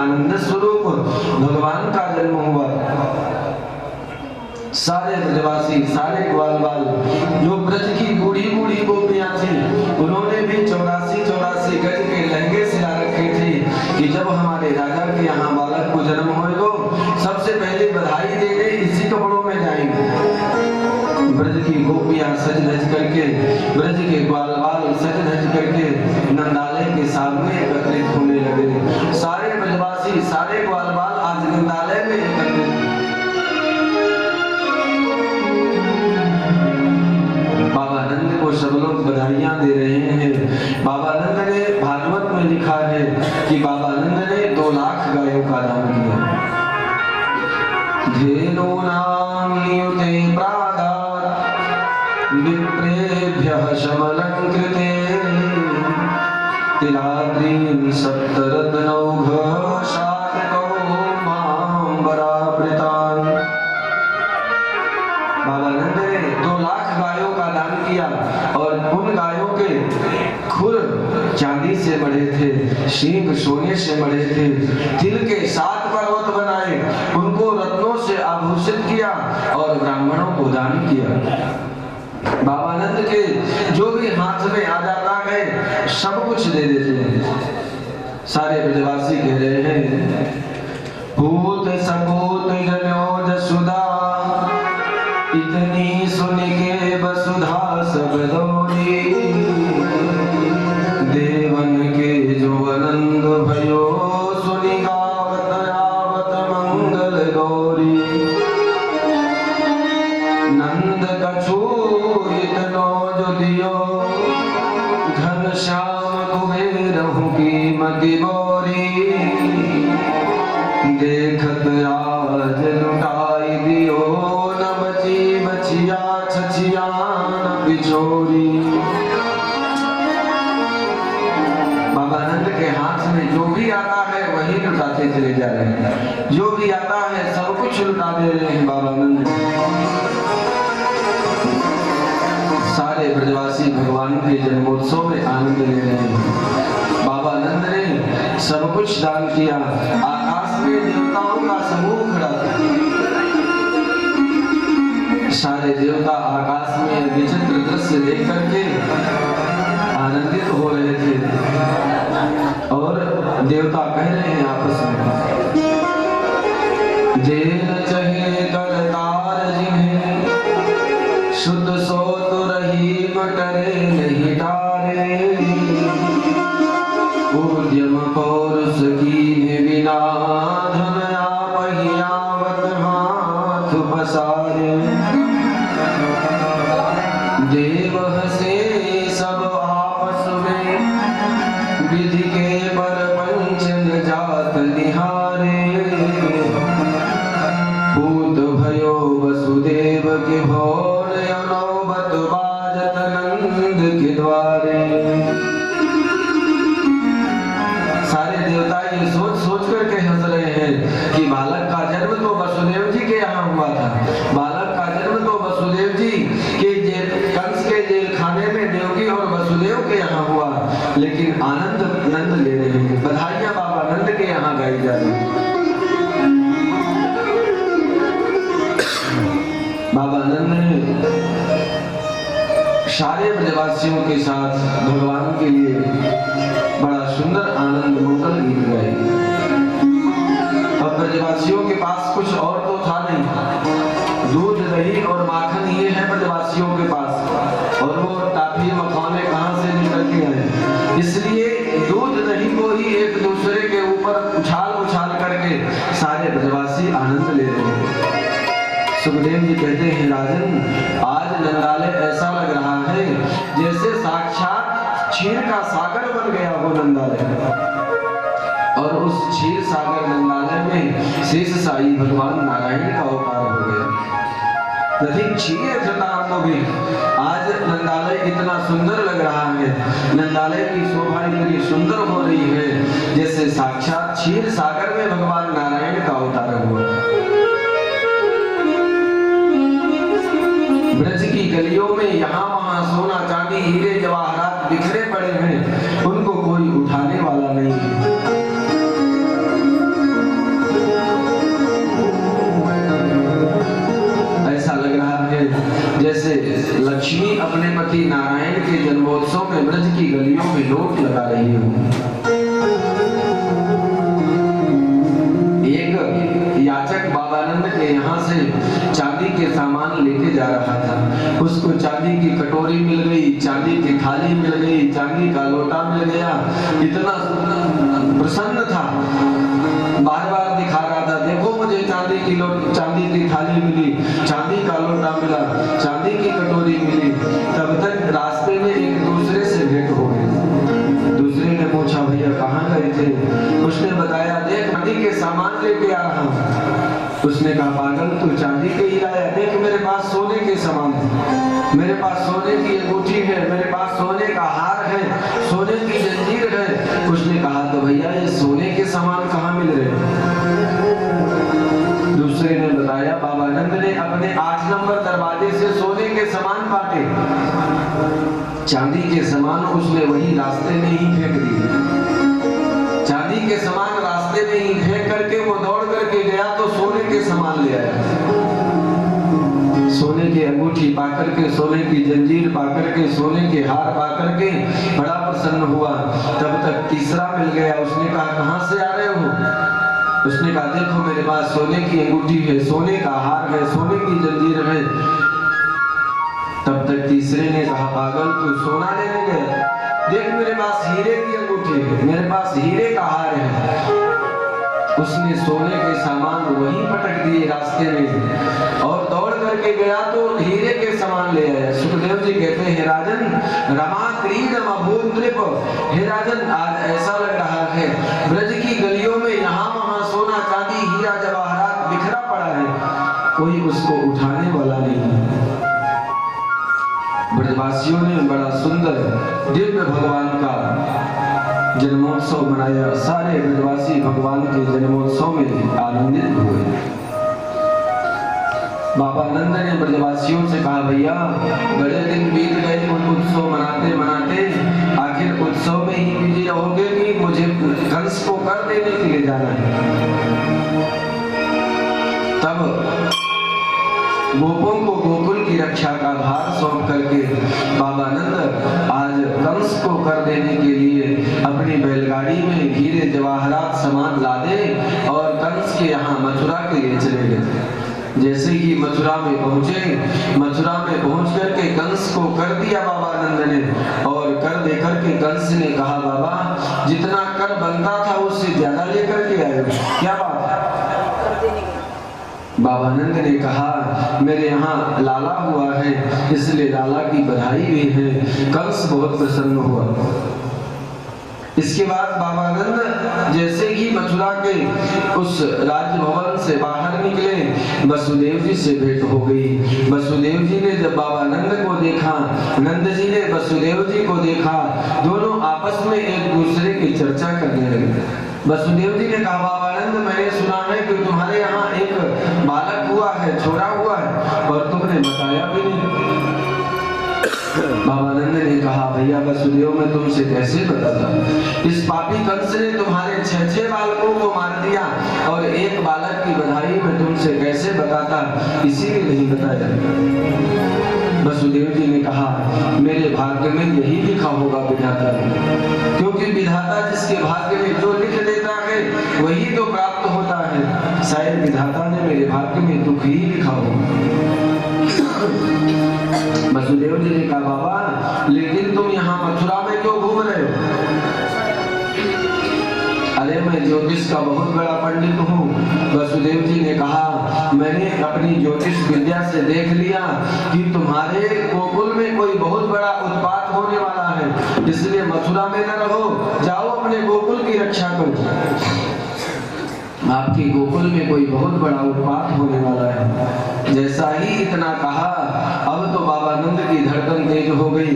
आनंद स्वरूप भगवान का जन्म हुआ। सारे ब्रजवासी, सारे ग्वाल बाल, जो ब्रज की बूढ़ी बूढ़ी गोपियां थी, उन्होंने भी 84 गज के लहंगे सिला रखे थे कि जब हमारे राजा के यहाँ बालक को जन्म होएगा, सबसे पहले बधाई देने इसी कपड़ों में जाएंगे। ब्रज की गोपियां सज धज करके, ब्रज के ग्वाल बाल सज धज करके नंदालय के सामने एकत्रित होने लगे। सारे ब्रजवासी, सारे ग्वाल बाल आज नंदालय में एकत्रित। बाबा नंद को सब लोग बधाइयां दे रहे हैं। बाबा नंद ने भागवत में लिखा है कि बाबा नंद ने 2 लाख गायों का दान किया। धेनूनां नियुते प्रादात् विप्रेभ्यः शमलंकृते तिलाद्रीं सप्तरत्नौघ शातकौ माम्बरावृतान्। बाबा नंद ने 2 लाख गायों का दान किया और उन गायों के खुर चांदी से बने थे, सींग सोने से बने थे, तिल के 7 पर्वत बनाए, उनको रत्नों से आभूषित किया और ब्राह्मणों को दान किया। बाबा नंद के जो भी हाथ में आ जाता है सब कुछ दे देते हैं। सारे ब्रजवासी कह रहे हैं, पूत सपूत जनो जसुदा इतनी सुन के वसुधा सब दौड़ी, देवन के जो आनंद भयो सुनि गावत आवत मंगल गौरी। नंद कछु इतनो जो दियो घन श्याम कुबेरहु की मति बोरी, देखत आज लुटाई दियो न बची बचिया छछिया न बिछोरी। बाबा नंद के हाथ में जो भी आता है वही लुटाते चले जा रहे हैं, जो भी आता है सब कुछ लुटा दे रहे हैं बाबा नंद। सारे ब्रजवासी भगवान के जन्मोत्सव में आनंद ले रहे हैं। बाबा नंद ने सब कुछ दान किया। आकाश में देवताओं का समूह खड़ा था। सारे देवता आकाश में विचित्र दृश्य देख करके आनंदित हो रहे थे और देवता कह रहे हैं आपस में, जेन चहे करतार जिन्हें शुद्ध सोत रही बटरे नहीं डारे, उद्यम पौरुष कीन्हे बिना धन आपहि आवत हाथ पसारे। देव हंसे सब आपस में विधि के परपंचन जात निहारे, पूत भयो वसुदेव के भोर नौबत बाजत नंद के द्वारे। सारे देवता ये सोच सोच करके हंस रहे हैं कि बालक का जन्म तो वसुदेव जी के यहाँ हुआ था, बालक का जन्म तो वसुदेव जी के कंस के जेल खाने में देवकी और वसुदेव के यहाँ हुआ, लेकिन आनंद नंद ले रहे हैं। बधाइयां बाबा नंद के यहाँ गाई जा रही है। बाबा नंद ने सारे ब्रजवासियों के साथ भगवान के लिए बड़ा सुंदर आनंद मंगल गीत गाए। अब ब्रजवासियों के पास कुछ और तो था नहीं, दूध दही और माखन ये है ब्रजवासियों के पास, और वो टाफी मखौने कहां से निकल के आए। इसलिए दूध दही को ही एक दूसरे के ऊपर उछाल उछाल करके सारे ब्रजवासी आनंद ले रहे हैं। सुखदेव जी कहते हैं, राजन आज नंदालय ऐसा लग रहा है जैसे साक्षात क्षीर का सागर बन गया हो नंदालय। और उस क्षीर सागर नंदालय में शेष साई भगवान नारायण का अवतार हो गया। नदी क्षीर जटाओं भी आज नंदालय इतना सुंदर लग रहा है, नंदालय की शोभा इतनी सुंदर हो रही है जैसे साक्षात क्षीर सागर में भगवान नारायण का अवतार हुआ। ब्रज की गलियों में यहाँ वहाँ सोना चांदी हीरे जवाहरात बिखरे पड़े हैं, उनको कोई उठाने वाला नहीं है। रहा था। उसको चांदी की कटोरी मिल गई, चांदी की थाली मिल गई, चांदी का लोटा मिल गया। इतना प्रसन्न था, बार बार दिखा रहा था, देखो मुझे चांदी की थाली मिली, चांदी का लोटा मिला, चांदी की कटोरी मिली। तब तक रास्ते में एक दूसरे से भेंट हो गई। दूसरे ने पूछा, भैया कहाँ गए थे? उसने बताया, देख चांदी के सामान लेके आ रहा हूँ। उसने कहा, पागल तू चांदी के ही लाया? देख मेरे पास सोने के सामान है, मेरे पास सोने की अंगूठी है, मेरे पास सोने का हार है, सोने की जंजीर है। उसने कहा, तो भैया ये सोने के सामान कहाँ मिल रहे? दूसरे ने बताया, बाबा नंद ने अपने 8 नंबर दरवाजे से सोने के सामान बांटे, चांदी के सामान उसने वही रास्ते में ही फेंक दिए। चांदी के सामान रास्ते में ही फेंक करके वो दौड़ करके गया तो सोने के सामान ले आया। सोने की अंगूठी पाकर के, सोने की जंजीर पाकर के, सोने के हार पाकर के बड़ा प्रसन्न हुआ। तब तक तीसरा मिल गया। उसने कहा, कहां से आ रहे हो? उसने कहा, देखो मेरे पास सोने की अंगूठी है, सोने का हार है, सोने की जंजीर है। तब तक तीसरे ने कहा, पागल तू सोना लेने गया? देख मेरे पास हीरे की अंगूठी है, मेरे पास हीरे का हार है। उसने सोने के सामान वहीं पटक दिए रास्ते में और दौड़ करके गया तो हीरे के सामान ले आया। सुखदेव जी कहते हैं, राजन रमा क्रीडम अभूत नृप। हे राजन, आज ऐसा लग रहा है ब्रज की गलियों में यहाँ वहाँ सोना चांदी हीरा जवाहरात बिखरा पड़ा है, कोई उसको उठाने वाला नहीं। ब्रजवासियों ने बड़ा सुंदर दिव्य भगवान का जन्मोत्सव मनाया। सारे ब्रजवासी भगवान के जन्मोत्सव में आनंदित हुए। बाबा नंद ने ब्रजवासियों से कहा, भैया बड़े दिन बीत गए उत्सव मनाते मनाते, आखिर उत्सव में ही बिजी रहोगे कि मुझे कंस को कर देने के लिए जाना है? तब गोपों को गोकुल की रक्षा का भार सौंप करके बाबा नंद आज कंस को कर देने के लिए अपनी बैलगाड़ी में हीरे जवाहरात सामान लादे और कंस के यहाँ मथुरा के लिए चले गए। जैसे ही मथुरा में पहुंचे, मथुरा में पहुंच करके कंस को कर दिया बाबा नंद ने। और कर दे करके कंस ने कहा, बाबा जितना कर बनता था उससे ज्यादा लेकर के आए, क्या बात है? बाबा नंद ने कहा, मेरे यहाँ लाला हुआ है, इसलिए लाला की बधाई भी है। कंस बहुत प्रसन्न हुआ। इसके बाद बाबा नंद जैसे ही मथुरा के उस राजभवन से बाहर निकले, वसुदेव जी से भेंट हो गई। वसुदेव जी ने जब बाबा नंद को देखा, नंद जी ने वसुदेव जी को देखा, दोनों आपस में एक दूसरे की चर्चा करने लगे। वसुदेव जी ने कहा, बाबा नंद मैंने सुना है कि तुम्हारे यहाँ एक बालक हुआ है, छोरा हुआ है, और तुमने बताया भी नहीं। बाबा नंद ने कहा, भैया वसुदेव मैं तुमसे कैसे बताता? इस पापी कंस ने तुम्हारे 6 बालकों को मार दिया और एक बालक की बधाई में तुमसे कैसे बताता, इसीलिए नहीं बताया। वसुदेव जी ने कहा, मेरे भाग्य में यही लिखा होगा विधाता ने, क्योंकि विधाता जिसके भाग्य में जो लिख देता है वही तो प्राप्त होता है। शायद विधाता ने मेरे भाग्य में दुख ही लिखा होगा। वसुदेव जी ने कहा, बाबा लेकिन तुम यहाँ मथुरा में क्यों घूम रहे हो? अरे मैं ज्योतिष का बहुत बड़ा पंडित हूँ। वसुदेव जी ने कहा, मैंने अपनी ज्योतिष विद्या से देख लिया कि तुम्हारे गोकुल में कोई बहुत बड़ा उत्पात होने वाला है, इसलिए मथुरा में न रहो, जाओ अपने गोकुल की रक्षा करो। आपके गोकुल में कोई बहुत बड़ा उत्पात होने वाला है। जैसा ही इतना कहा, अब तो बाबा नंद की धड़कन तेज हो गई।